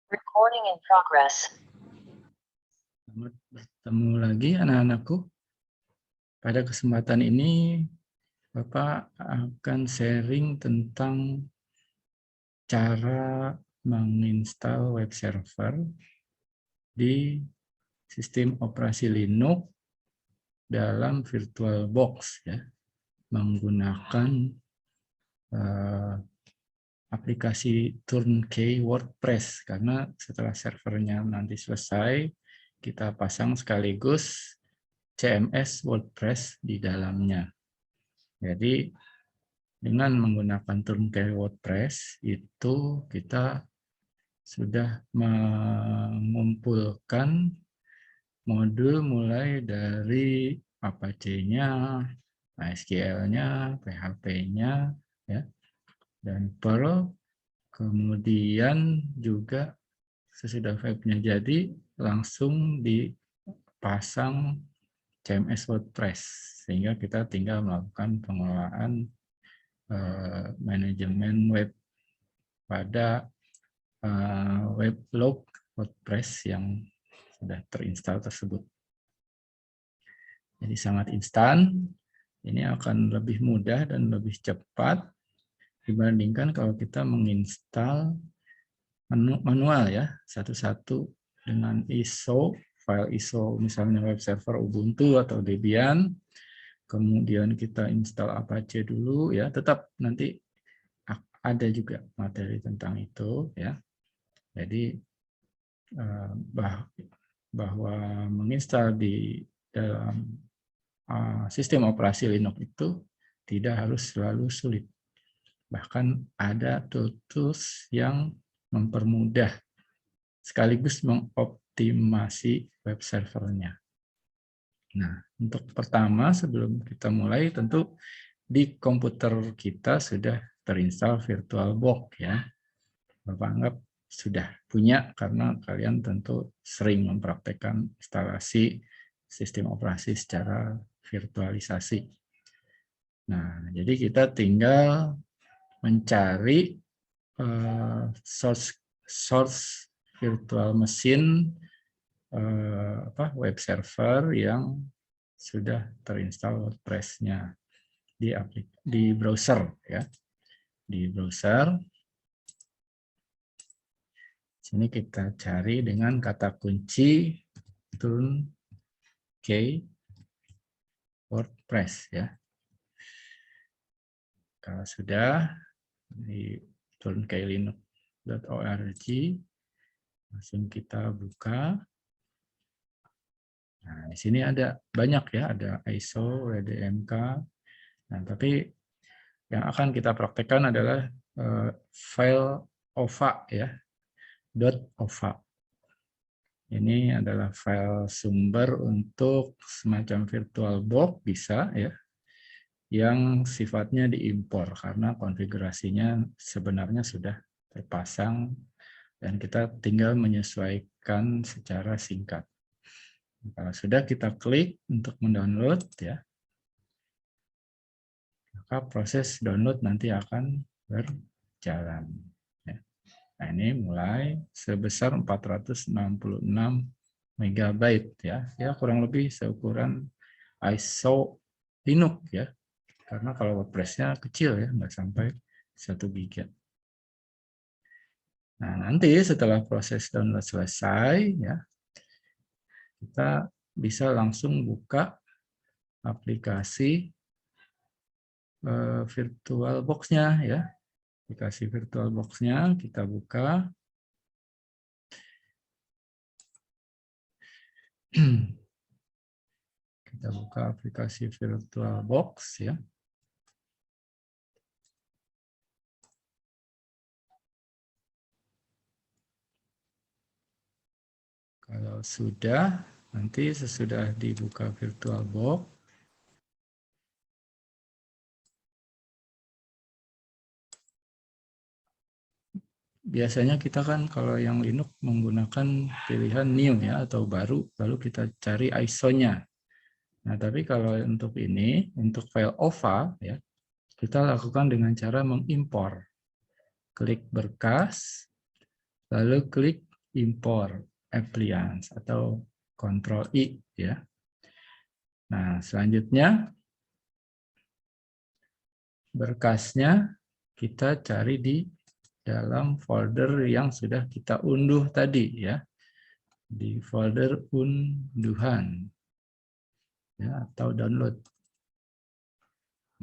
Recording in progress. Selamat bertemu lagi anak-anakku. Pada kesempatan ini Bapak akan sharing tentang cara menginstal web server di sistem operasi Linux dalam VirtualBox ya, menggunakan aplikasi Turnkey WordPress, karena setelah servernya nanti selesai kita pasang sekaligus CMS WordPress di dalamnya. Jadi dengan menggunakan Turnkey WordPress itu kita sudah mengumpulkan modul mulai dari Apache-nya, MySQL-nya, PHP-nya, ya, dan Perl. Kemudian juga sesudah webnya jadi langsung dipasang CMS WordPress, sehingga kita tinggal melakukan pengelolaan manajemen web pada web log WordPress yang sudah terinstall tersebut. Jadi sangat instan, ini akan lebih mudah dan lebih cepat dibandingkan kalau kita menginstal manual ya, satu-satu dengan ISO, file ISO misalnya web server Ubuntu atau Debian, kemudian kita install Apache dulu ya, tetap nanti ada juga materi tentang itu ya. Jadi bahwa menginstal di dalam sistem operasi Linux itu tidak harus selalu sulit. Bahkan ada tools yang mempermudah sekaligus mengoptimasi web servernya. Nah, untuk pertama sebelum kita mulai tentu di komputer kita sudah terinstall VirtualBox ya. Bapak anggap sudah punya karena kalian tentu sering mempraktekkan instalasi sistem operasi secara virtualisasi. Nah, jadi kita tinggal mencari source virtual machine web server yang sudah terinstall WordPress-nya di browser ya. Di browser sini kita cari dengan kata kunci Turnkey WordPress ya. Kalau sudah di turnkeylinux.org langsung kita buka. Nah, di sini ada banyak ya, ada ISO, WDMK. Nah, tapi yang akan kita praktekkan adalah file OVA ya, .ova. Ini adalah file sumber untuk semacam VirtualBox bisa ya, yang sifatnya diimpor karena konfigurasinya sebenarnya sudah terpasang dan kita tinggal menyesuaikan secara singkat. Kalau sudah kita klik untuk mendownload ya, maka proses download nanti akan berjalan. Nah, ini mulai sebesar 466 MB ya. Ya kurang lebih seukuran ISO Linux ya. Karena kalau WordPress-nya kecil ya, nggak sampai 1 GB. Nah, nanti setelah proses download selesai ya, kita bisa langsung buka aplikasi VirtualBox-nya ya. Aplikasi VirtualBox-nya kita buka. Kita buka aplikasi VirtualBox ya. Kalau sudah, nanti sesudah dibuka VirtualBox, biasanya kita kan kalau yang Linux menggunakan pilihan new ya atau baru, lalu kita cari ISO-nya. Nah, tapi kalau untuk ini, untuk file OVA ya, kita lakukan dengan cara mengimpor. Klik berkas, lalu klik import appliance atau Ctrl I ya. Nah, selanjutnya berkasnya kita cari di dalam folder yang sudah kita unduh tadi ya. Di folder unduhan ya atau download.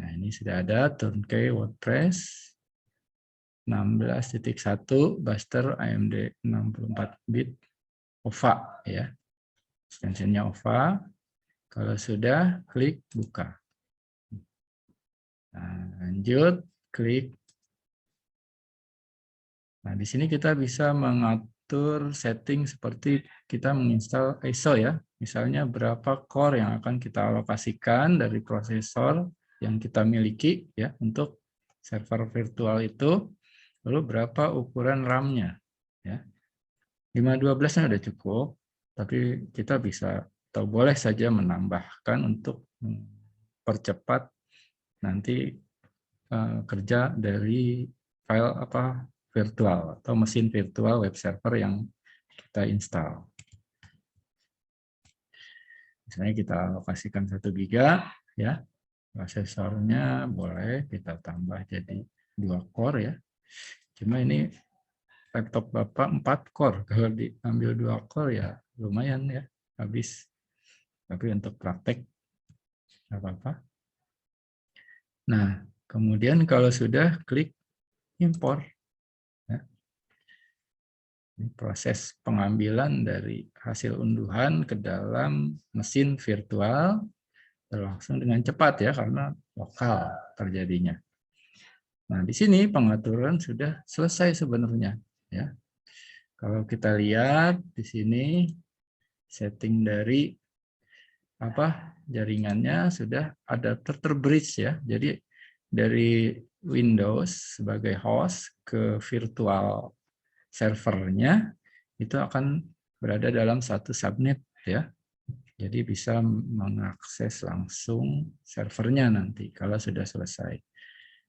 Nah, ini sudah ada Turnkey WordPress 16.1 Buster AMD 64 bit OVA ya. Extensionnya OVA. Kalau sudah, klik buka. Nah, lanjut, klik. Nah, di sini kita bisa mengatur setting seperti kita menginstal ISO ya. Misalnya berapa core yang akan kita alokasikan dari prosesor yang kita miliki ya untuk server virtual itu. Lalu berapa ukuran RAM-nya ya. 512-nya udah cukup, tapi kita bisa atau boleh saja menambahkan untuk percepat nanti kerja dari file virtual atau mesin virtual web server yang kita install. Misalnya kita alokasikan 1 GB ya. Prosesornya boleh kita tambah jadi 2 core ya. Cuma ini laptop Bapak 4 core. Kalau diambil 2 core ya lumayan ya, habis. Tapi untuk praktek nggak apa-apa. Nah, kemudian kalau sudah klik import. Ya. Ini proses pengambilan dari hasil unduhan ke dalam mesin virtual berlangsung dengan cepat ya karena lokal terjadinya. Nah, di sini pengaturan sudah selesai sebenarnya ya. Kalau kita lihat di sini setting dari jaringannya sudah adapter bridge ya. Jadi dari Windows sebagai host ke virtual servernya itu akan berada dalam satu subnet ya. Jadi bisa mengakses langsung servernya nanti kalau sudah selesai.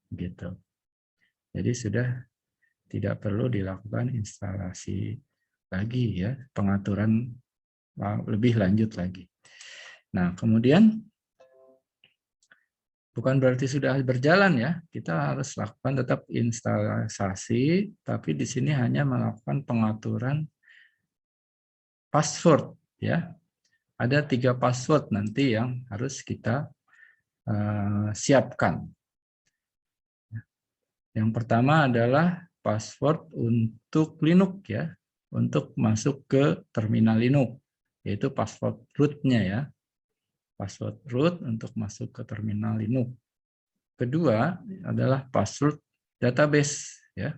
Gitu. Jadi sudah tidak perlu dilakukan instalasi lagi ya, pengaturan lebih lanjut lagi. Nah, kemudian bukan berarti sudah berjalan ya, kita harus lakukan tetap instalasi, tapi di sini hanya melakukan pengaturan password ya. Ada 3 password nanti yang harus kita siapkan. Yang pertama adalah password untuk Linux ya, untuk masuk ke terminal Linux, yaitu password root-nya ya. Password root untuk masuk ke terminal Linux. Kedua adalah password database ya.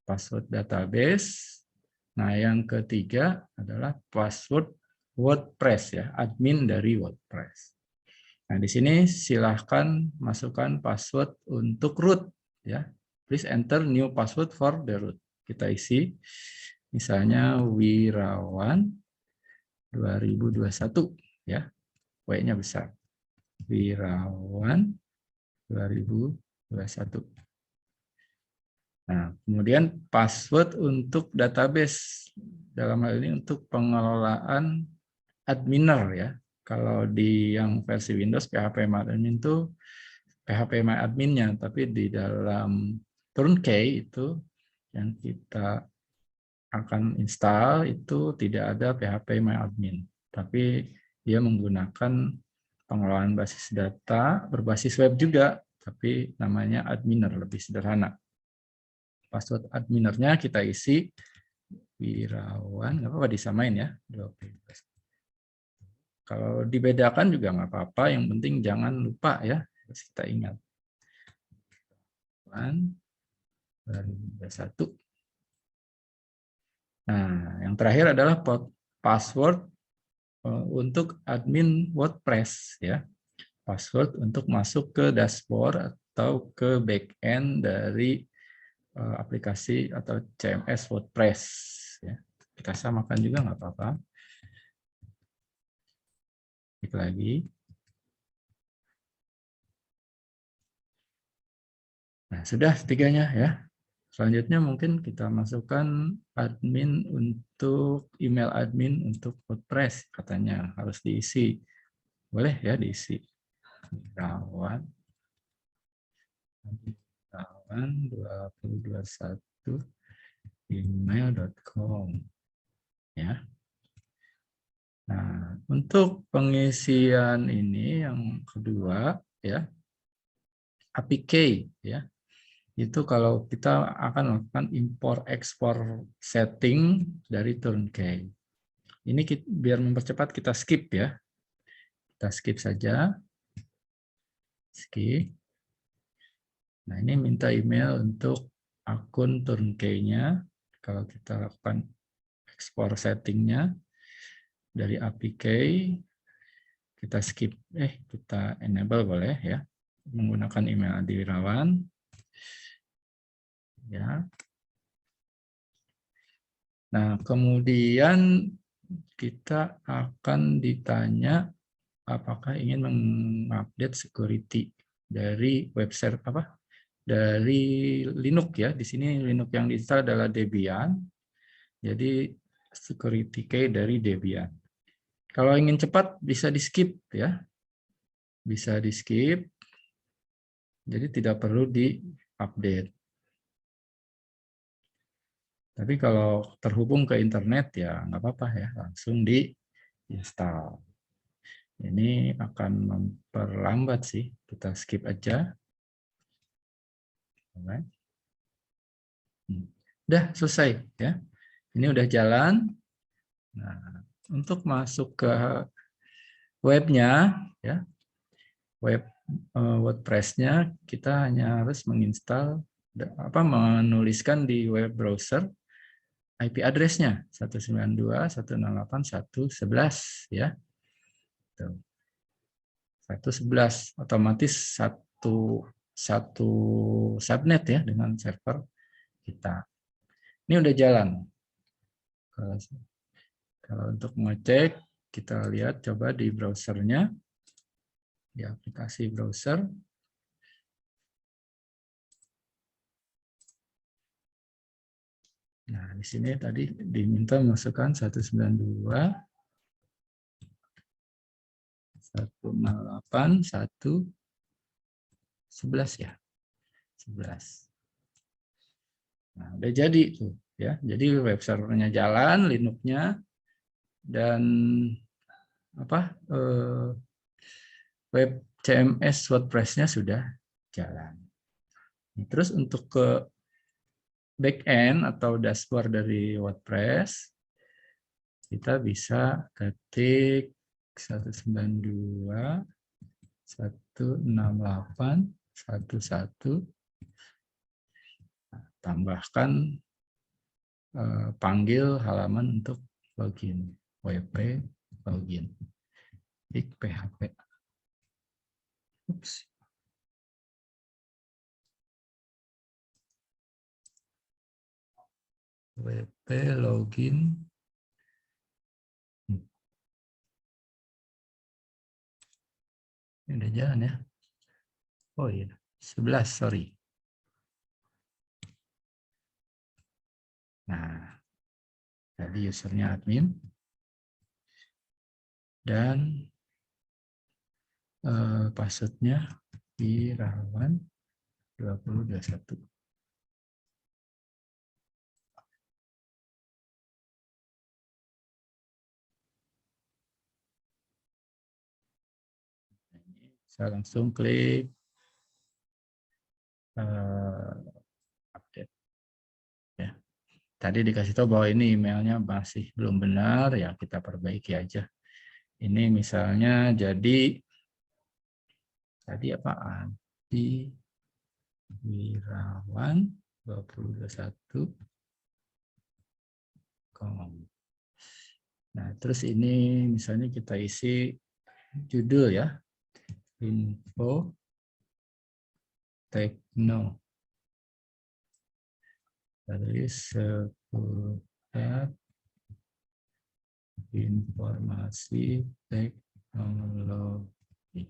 Password database. Nah, yang ketiga adalah password WordPress ya, admin dari WordPress. Nah, di sini silahkan masukkan password untuk root ya. Please enter new password for the root. Kita isi misalnya Wirawan 2021 ya. W-nya besar. Wirawan 2021. Nah, kemudian password untuk database. Dalam hal ini untuk pengelolaan adminer ya. Kalau di yang versi Windows phpMyAdmin itu phpMyAdmin-nya, tapi di dalam Turnkey itu yang kita akan install itu tidak ada phpMyAdmin, tapi dia menggunakan pengelolaan basis data berbasis web juga, tapi namanya adminer, lebih sederhana. Password adminernya kita isi Wirawan, nggak apa-apa disamain ya. Kalau dibedakan juga nggak apa-apa, yang penting jangan lupa ya, harus kita ingat. 2021. Nah, yang terakhir adalah password untuk admin WordPress ya. Password untuk masuk ke dashboard atau ke backend dari aplikasi atau CMS WordPress ya. Kita samakan juga nggak apa-apa. Klik lagi. Nah, sudah 3-nya ya. Selanjutnya mungkin kita masukkan admin untuk email admin untuk WordPress, katanya harus diisi. Boleh ya diisi. Irawan 2021 email.com ya. Nah, untuk pengisian ini yang kedua ya, APK ya. Itu kalau kita akan melakukan impor ekspor setting dari Turnkey. Ini biar mempercepat kita skip ya. Kita skip saja. Skip. Nah, ini minta email untuk akun Turnkey-nya. Kalau kita lakukan ekspor settingnya dari APK, kita skip, kita enable boleh ya, menggunakan email Adi Wirawan. Ya. Nah, kemudian kita akan ditanya apakah ingin mengupdate security dari website apa? Dari Linux ya. Di sini Linux yang diinstal adalah Debian. Jadi security key dari Debian. Kalau ingin cepat bisa di-skip ya. Bisa di-skip. Jadi tidak perlu di-update. Tapi kalau terhubung ke internet ya nggak apa-apa ya, langsung di-install. Ini akan memperlambat sih, kita skip aja. Udah selesai ya. Ini udah jalan. Nah, untuk masuk ke webnya ya, web WordPress-nya kita hanya harus menginstal menuliskan di web browser IP address-nya 192.168.111 ya. 111 otomatis satu subnet ya dengan server kita. Ini udah jalan. Kalau untuk mengecek kita lihat coba di browsernya, di aplikasi browser. Nah, di sini tadi diminta masukkan 192.168.111 ya. 11. Nah, udah jadi tuh ya. Jadi web servernya jalan, Linux-nya dan web CMS WordPress-nya sudah jalan. Terus untuk ke backend atau dashboard dari WordPress, kita bisa ketik 192.168.111, tambahkan panggil halaman untuk login, wp login, klik php. Oops. WP login. Ini udah jalan ya. Oh iya, 11, sorry. Nah, tadi usernya admin. Dan passwordnya Wirawan 2021. Saya langsung klik update. Ya. Tadi dikasih tahu bahwa ini emailnya masih belum benar, ya kita perbaiki aja. Ini misalnya jadi tadi apa? Adi Wirawan 2021. Nah, terus ini misalnya kita isi judul ya. Info Tekno dari seputar informasi teknologi.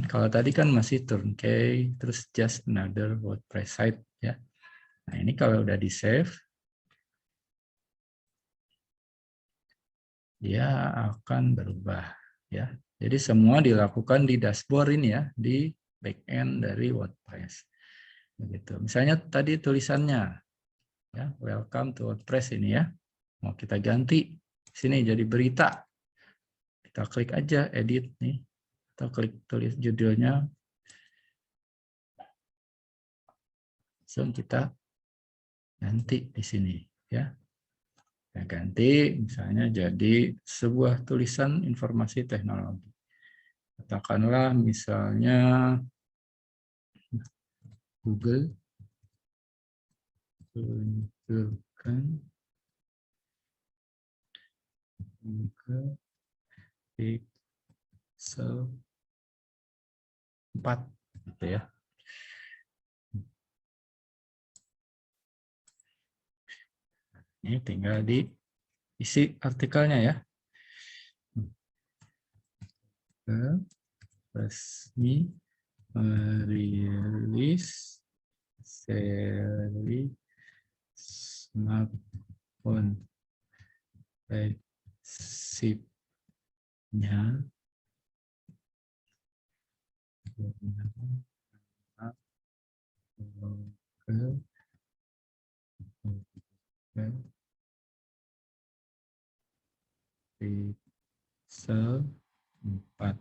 Kalau tadi kan masih Turnkey, terus just another WordPress site ya. Nah, ini kalau udah di-save, dia akan berubah ya. Jadi semua dilakukan di dashboard ini ya, di backend dari WordPress. Begitu. Misalnya tadi tulisannya ya, welcome to WordPress ini ya. Mau kita ganti sini jadi berita. Kita klik aja edit nih. Atau klik tulis judulnya. Langsung kita ganti di sini ya. Kita ganti misalnya jadi sebuah tulisan informasi teknologi. Katakanlah misalnya Google tunjukkan Google Pixel 4 gitu ya. Ini tinggal diisi artikelnya ya. Resmi merilis seri smartphone flagship-nya Pixel 4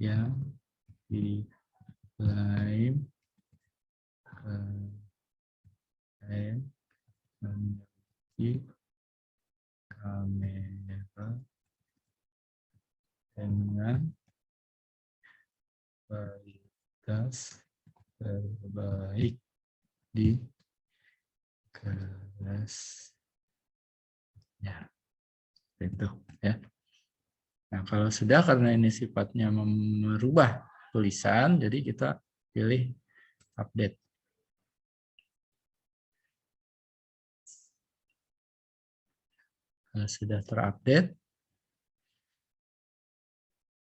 yang diklaim memiliki kamera dengan kualitas terbaik di kelasnya. Itu ya. Nah, kalau sudah karena ini sifatnya merubah tulisan, jadi kita pilih update. Kalau sudah terupdate,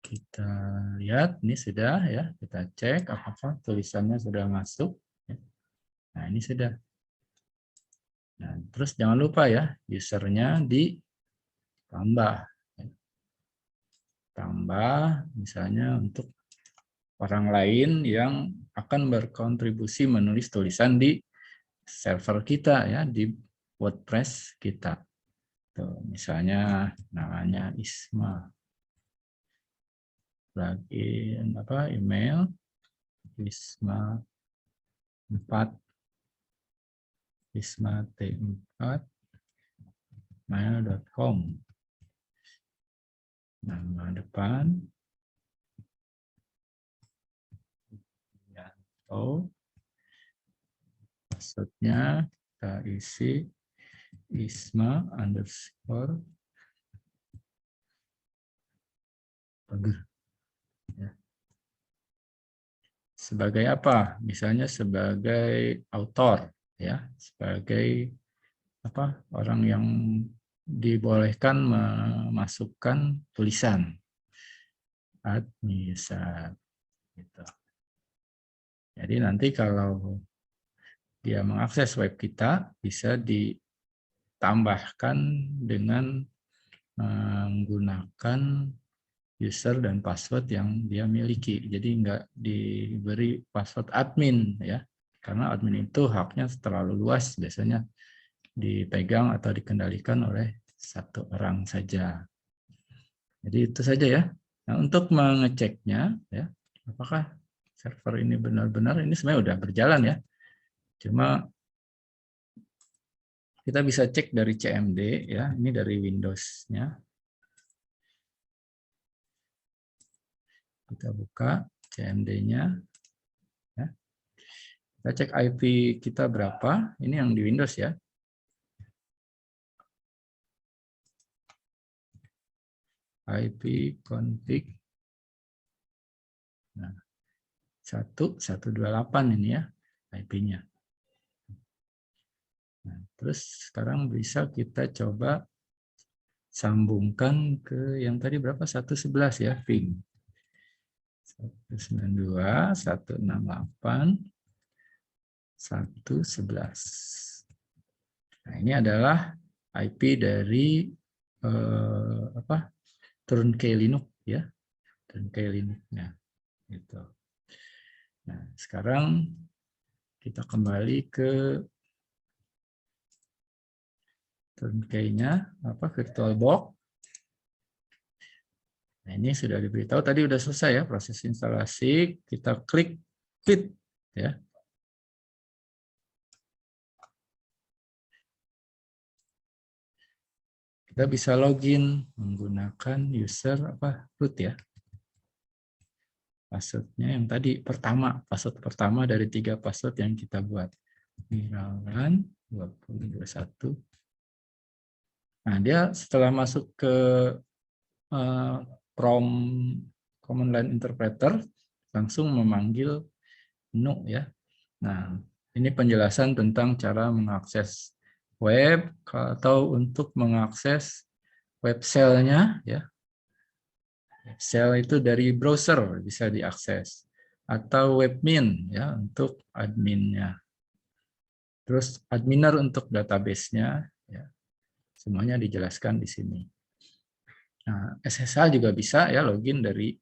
kita lihat ini sudah ya, kita cek apakah tulisannya sudah masuk. Nah, ini sudah. Nah, terus jangan lupa ya, usernya ditambah. Tambah misalnya untuk orang lain yang akan berkontribusi menulis tulisan di server kita ya, di WordPress kita. Tuh, misalnya namanya Isma. Login apa email Isma 4 Isma T4 mail.com. Nama depan Yanto, passwordnya kita isi Isma _ Pager. Ya. Sebagai apa? Misalnya sebagai author, ya, sebagai apa? Orang yang dibolehkan memasukkan tulisan. Admin. Gitu. Jadi nanti kalau dia mengakses web kita, bisa ditambahkan dengan menggunakan user dan password yang dia miliki. Jadi nggak diberi password admin ya, karena admin itu haknya terlalu luas, biasanya dipegang atau dikendalikan oleh satu orang saja. Jadi itu saja ya. Nah, untuk mengeceknya ya, apakah server ini benar-benar ini sebenarnya udah berjalan ya. Cuma kita bisa cek dari CMD ya, ini dari Windows-nya. Kita buka CMD-nya. Ya. Kita cek IP kita berapa. Ini yang di Windows ya. IP config. Nah, 1128 ini ya IP-nya. Nah, terus sekarang bisa kita coba sambungkan ke yang tadi berapa? 111 ya, ping. 192.168 111. Nah, ini adalah IP dari turnkey Linux ya, turnkey Linux-nya gitu. Nah, sekarang kita kembali ke turnkey-nya, VirtualBox. Nah, ini sudah diberitahu tadi, udah selesai ya proses instalasi. Kita klik quit ya. Kita bisa login menggunakan user root ya. Passwordnya yang tadi password pertama dari 3 password yang kita buat. Miralan 2021. Nah, dia setelah masuk ke prompt command line interpreter langsung memanggil menu ya. Nah, ini penjelasan tentang cara mengakses web atau untuk mengakses web shell-nya ya. Shell itu dari browser bisa diakses atau webmin ya untuk adminnya. Terus adminer untuk database-nya ya. Semuanya dijelaskan di sini. Nah, SSH juga bisa ya login dari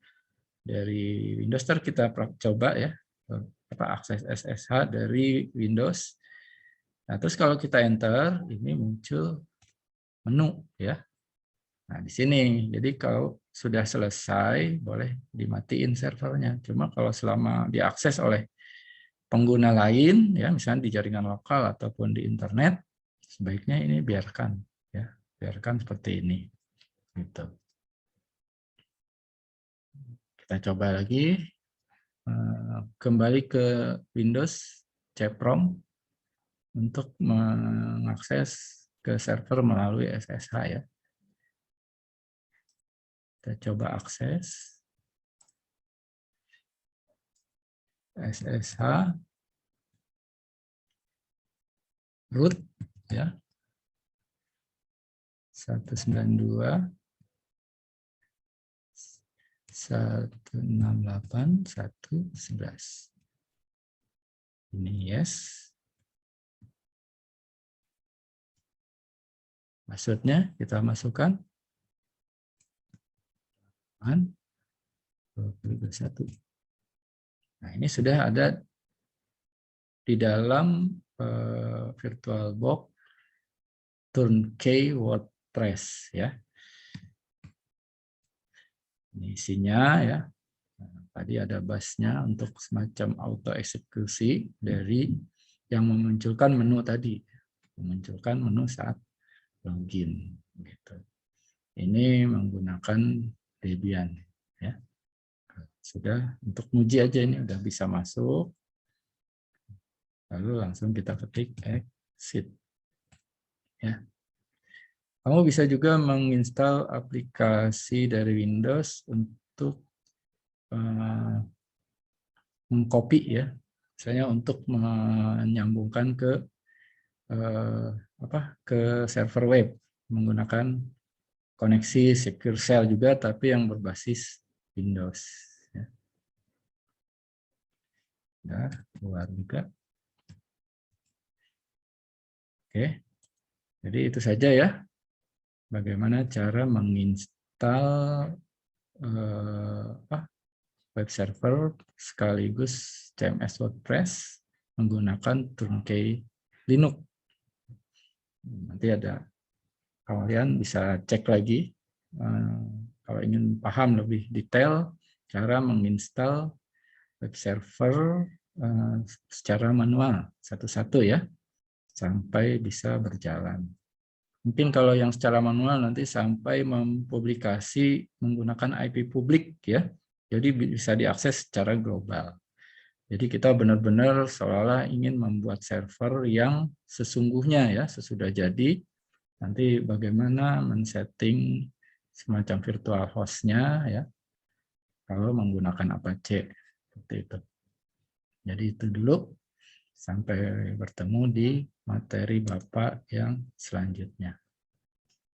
Windows. Kita coba ya akses SSH dari Windows. Nah, terus kalau kita enter ini muncul menu ya. Nah, di sini. Jadi kalau sudah selesai boleh dimatiin servernya. Cuma kalau selama diakses oleh pengguna lain ya, misalnya di jaringan lokal ataupun di internet, sebaiknya ini biarkan ya. Biarkan seperti ini. Gitu. Kita coba lagi. Kembali ke Windows CPROM untuk mengakses ke server melalui SSH ya. Kita coba akses SSH root ya 192.168.111. Ini yes. Passwordnya kita masukkan. 21. Nah, ini sudah ada di dalam VirtualBox turnkey WordPress ya. Ini isinya ya. Nah, tadi ada busnya untuk semacam auto eksekusi dari yang memunculkan menu tadi, memunculkan menu saat login. Gitu. Ini menggunakan Debian ya. Sudah untuk uji aja ini udah bisa masuk. Lalu langsung kita ketik exit ya. Kamu bisa juga menginstal aplikasi dari Windows untuk mengcopy ya, misalnya untuk menyambungkan ke server web menggunakan koneksi secure shell juga, tapi yang berbasis Windows. Ya. Nah, keluar juga. Oke, jadi itu saja ya. Bagaimana cara menginstal web server sekaligus CMS WordPress menggunakan turnkey Linux. Nanti ada kalian bisa cek lagi kalau ingin paham lebih detail cara menginstal web server secara manual satu-satu ya sampai bisa berjalan. Mungkin kalau yang secara manual nanti sampai mempublikasi menggunakan IP publik ya. Jadi bisa diakses secara global. Jadi kita benar-benar seolah-olah ingin membuat server yang sesungguhnya ya, sesudah jadi. Nanti bagaimana men-setting semacam virtual host-nya ya. Kalau menggunakan Apache seperti itu. Jadi itu dulu. Sampai bertemu di materi Bapak yang selanjutnya.